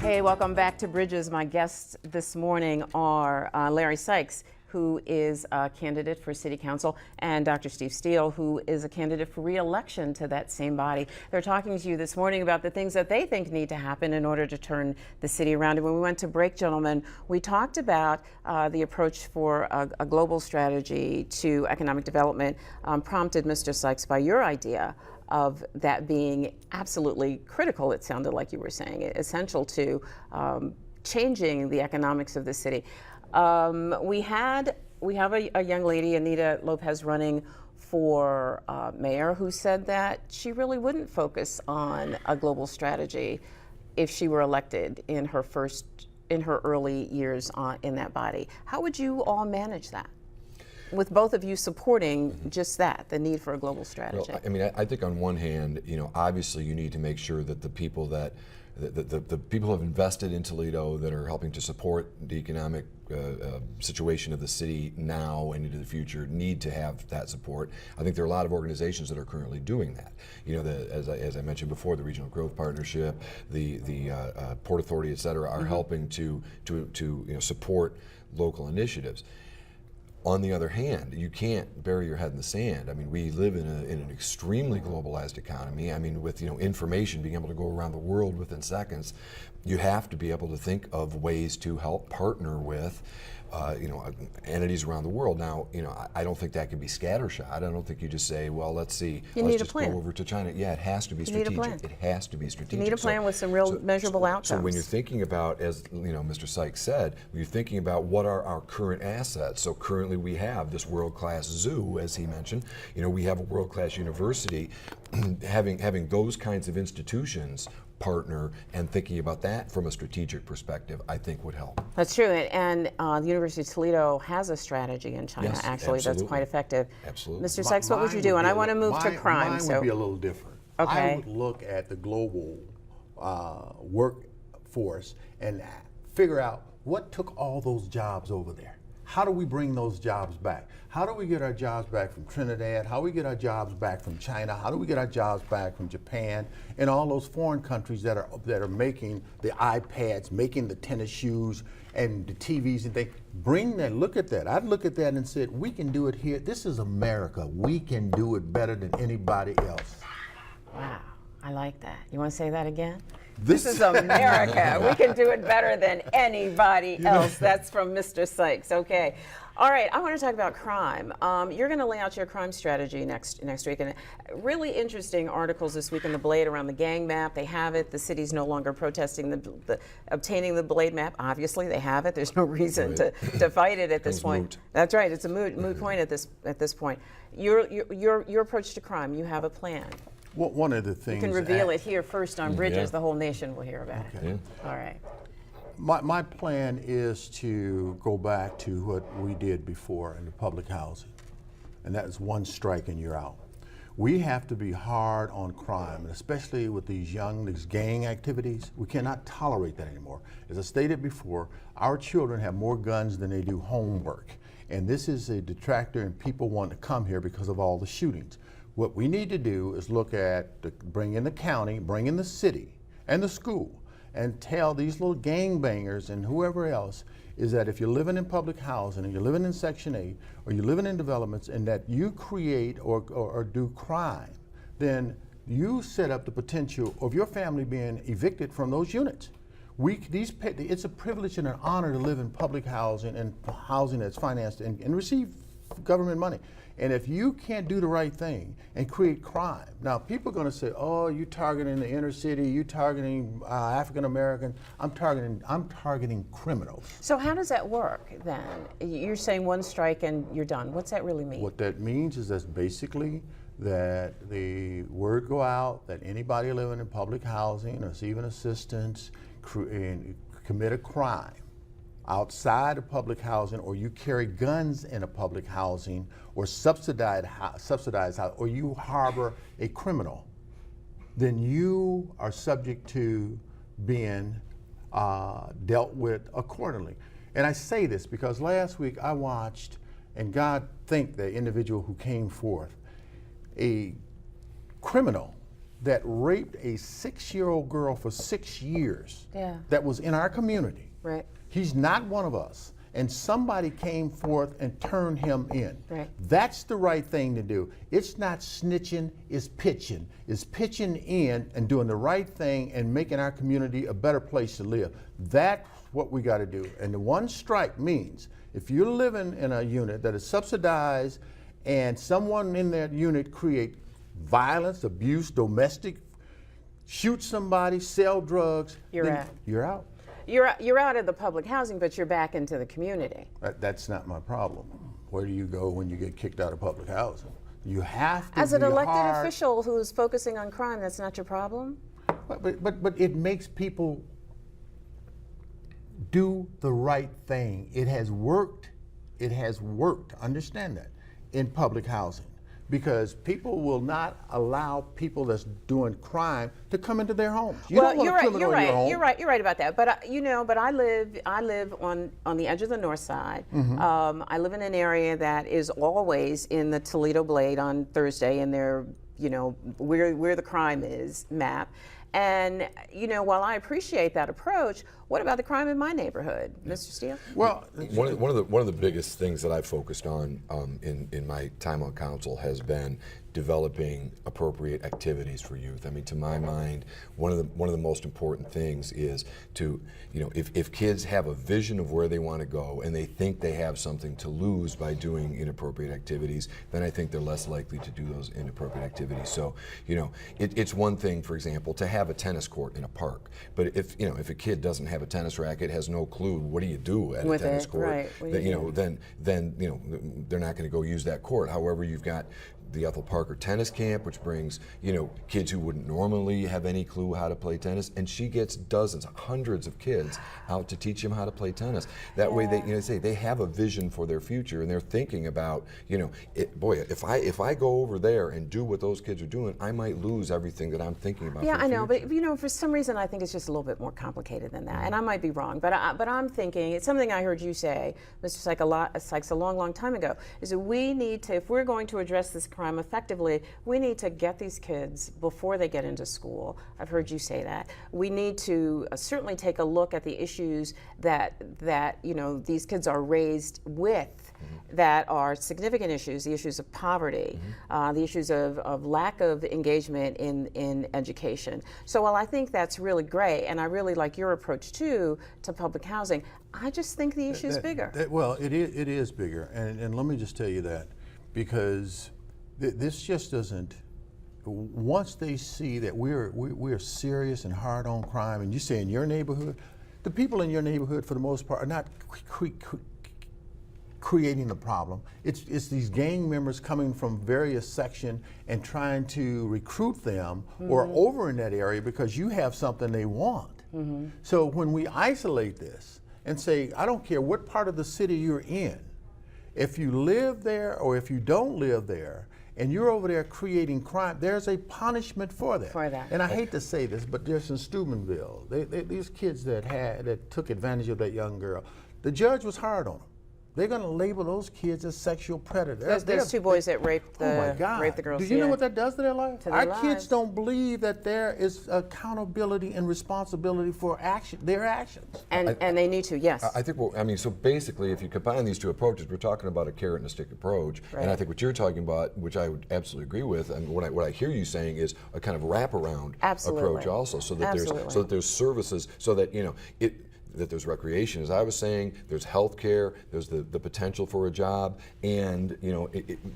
Hey, welcome back to Bridges. My guests this morning are Larry Sykes, who is a candidate for City Council, and Dr. Steve Steele, who is a candidate for re-election to that same body. They're talking to you this morning about the things that they think need to happen in order to turn the city around. And when we went to break, gentlemen, we talked about the approach for a global strategy to economic development, prompted Mr. Sykes by your idea of that being absolutely critical, it sounded like you were saying, essential to changing the economics of the city. We have a young lady, Anita Lopez, running for mayor, who said that she really wouldn't focus on a global strategy if she were elected in her early years in that body. How would you all manage that, with both of you supporting just that, the need for a global strategy? Well, I mean, I think on one hand, obviously you need to make sure that the people that the people who have invested in Toledo, that are helping to support the economic situation of the city now and into the future, need to have that support. I think there are a lot of organizations that are currently doing that. As I mentioned before, the Regional Growth Partnership, the Port Authority, et cetera, are helping to support local initiatives. On the other hand, you can't bury your head in the sand. I mean, we live in an extremely globalized economy. I mean, with information being able to go around the world within seconds, you have to be able to think of ways to help partner with entities around the world. Now, I don't think that can be scattershot. I don't think you just say, well, let's see, let's just go over to China. Yeah, it has to be strategic. It has to be strategic. You need a plan with some real measurable outcomes. So when you're thinking about, as Mr. Sykes said, when you're thinking about what are our current assets, so currently we have this world-class zoo, as he mentioned. We have a world-class university. having those kinds of institutions partner and thinking about that from a strategic perspective, I think would help. That's true, and the University of Toledo has a strategy in China, yes, actually, absolutely. That's quite effective. Absolutely. Mr. Sykes, what would you do? And I want to move to crime. Mine would be a little different. Okay. I would look at the global workforce and figure out what took all those jobs over there. How do we bring those jobs back? How do we get our jobs back from Trinidad? How do we get our jobs back from China? How do we get our jobs back from Japan and all those foreign countries that are making the iPads, making the tennis shoes and the TVs and things? Bring that, look at that. I'd look at that and said, we can do it here. This is America. We can do it better than anybody else. Wow, I like that. You want to say that again? This is America. We can do it better than anybody else. That's from Mr. Sykes. Okay. All right, I want to talk about crime. You're going to lay out your crime strategy next week. And really interesting articles this week in the Blade around the gang map. They have it. The city's no longer protesting obtaining the Blade map. Obviously, they have it. There's no reason to fight it at this point. Moot. That's right. It's a moot point at this point. Your approach to crime, you have a plan. Well, one of the things... You can reveal it here first on Bridges. Yeah. The whole nation will hear about it. Yeah. All right. My plan is to go back to what we did before in the public housing, and that is one strike and you're out. We have to be hard on crime, and especially with these gang activities. We cannot tolerate that anymore. As I stated before, our children have more guns than they do homework, and this is a detractor, and people want to come here because of all the shootings. What we need to do is look at bring in the county, bring in the city and the school, and tell these little gangbangers and whoever else is that if you're living in public housing and you're living in Section 8 or you're living in developments and that you create or do crime, then you set up the potential of your family being evicted from those units. It's a privilege and an honor to live in public housing and housing that's financed and receive government money. And if you can't do the right thing and create crime, now people are going to say, oh, you targeting the inner city, you targeting African American. I'm targeting criminals. So how does that work then? You're saying one strike and you're done. What's that really mean? What that means is that's basically that the word go out that anybody living in public housing or receiving assistance and commit a crime outside of public housing, or you carry guns in a public housing, or subsidized house, or you harbor a criminal, then you are subject to being dealt with accordingly. And I say this because last week I watched, and God thank the individual who came forth, a criminal that raped a 6-year-old girl for 6 years. Yeah. That was in our community. Right. He's not one of us. And somebody came forth and turned him in. Right. That's the right thing to do. It's not snitching, it's pitching. It's pitching in and doing the right thing and making our community a better place to live. That's what we got to do. And the one strike means if you're living in a unit that is subsidized and someone in that unit create violence, abuse, domestic, shoot somebody, sell drugs, You're then out. You're out. You're out of the public housing, but you're back into the community. That's not my problem. Where do you go when you get kicked out of public housing? You have to As an be elected hard, official who's focusing on crime, that's not your problem? but it makes people do the right thing. It has worked. It has worked. Understand that in public housing. Because people will not allow people that's doing crime to come into their homes. You don't want you're a right. criminal You're in your right. home. You're right about that. But but I live on the edge of the north side. Mm-hmm. I live in an area that is always in the Toledo Blade on Thursday, and they're where the crime is map. And while I appreciate that approach, what about the crime in my neighborhood, Mr. Steele? Well, One of the biggest things that I've focused on in my time on council has been developing appropriate activities for youth. I mean, to my mind, one of the most important things is to, if kids have a vision of where they want to go and they think they have something to lose by doing inappropriate activities, then I think they're less likely to do those inappropriate activities. So, it's one thing, for example, to have a tennis court in a park, but if a kid doesn't have a tennis racket, has no clue, what do you do at With a tennis it, court? right. What do you do? Then they're not going to go use that court. However, you've got the Ethel Parker Tennis Camp, which brings kids who wouldn't normally have any clue how to play tennis, and she gets dozens, hundreds of kids out to teach them how to play tennis. That way, they have a vision for their future, and they're thinking about if I go over there and do what those kids are doing, I might lose everything that I'm thinking about. Yeah, for the I know, future. but for some reason I think it's just a little bit more complicated than that, and I might be wrong. But I'm thinking it's something I heard you say, Mr. Sykes, a long time ago. Is that we need to, if we're going to address this crime effectively, we need to get these kids before they get into school. I've heard you say that. We need to certainly take a look at the issues that these kids are raised with, that are significant issues, the issues of poverty, the issues of lack of engagement in education. So while I think that's really great, and I really like your approach too to public housing, I just think the issue is bigger. Well, it is bigger, and let me just tell you that, because this just doesn't. Once they see that we're serious and hard on crime, and you say in your neighborhood, the people in your neighborhood for the most part are not creating the problem. It's these gang members coming from various sections and trying to recruit them or over in that area because you have something they want. So when we isolate this and say, I don't care what part of the city you're in, if you live there or if you don't live there, and you're over there creating crime, there's a punishment for that. And I hate to say this, but there's in Steubenville, these kids that took advantage of that young girl, the judge was hard on them. They're going to label those kids as sexual predators. There's two boys that raped the girls. Do you know what that does to their life? To their lives. Kids don't believe that there is accountability and responsibility for their actions. And they need to, yes. I think, so basically, if you combine these two approaches, we're talking about a carrot and a stick approach. Right. And I think what you're talking about, which I would absolutely agree with, and what I hear you saying is a kind of wraparound approach also, so that there's services, so that that there's recreation, as I was saying, there's health care, there's the potential for a job, and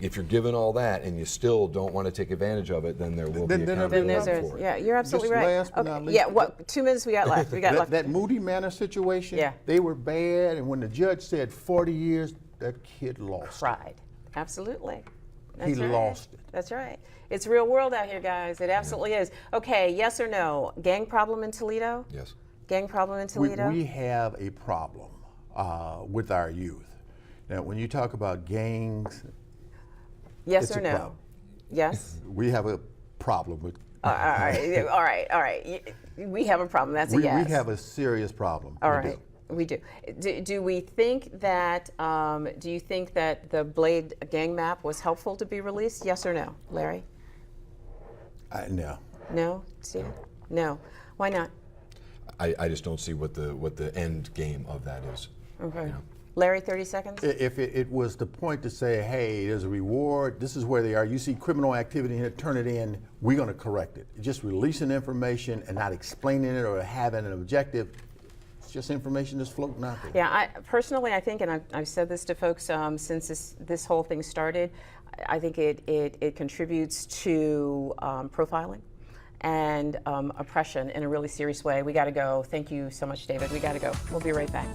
if you're given all that and you still don't want to take advantage of it, then there will be accountability for it. Yeah, you're absolutely Just right. last but not least, yeah, what 2 minutes we got left? That Moody Manor situation, they were bad, and when the judge said 40 years, that kid lost. Cried. Absolutely. He lost it. That's right. It's real world out here, guys. It absolutely is. Okay, yes or no? Gang problem in Toledo? Yes. Gang problem in Toledo? We have a problem with our youth. Now, when you talk about gangs, yes it's or a no? problem. Yes. We have a problem with. All right. We have a problem. That's a yes. We have a serious problem. All right. We do. Do we think that? Do you think that the Blade gang map was helpful to be released? Yes or no, Larry? No. No, Steve? No. Why not? I just don't see what the end game of that is. Okay. You know? Larry, 30 seconds? If it was the point to say, hey, there's a reward, this is where they are, you see criminal activity here, turn it in, we're going to correct it. Just releasing information and not explaining it or having an objective, it's just information that's floating out there. Yeah, personally, I think, and I've said this to folks since this whole thing started, I think it contributes to profiling and oppression in a really serious way. We got to go. Thank you so much, David. We got to go. We'll be right back.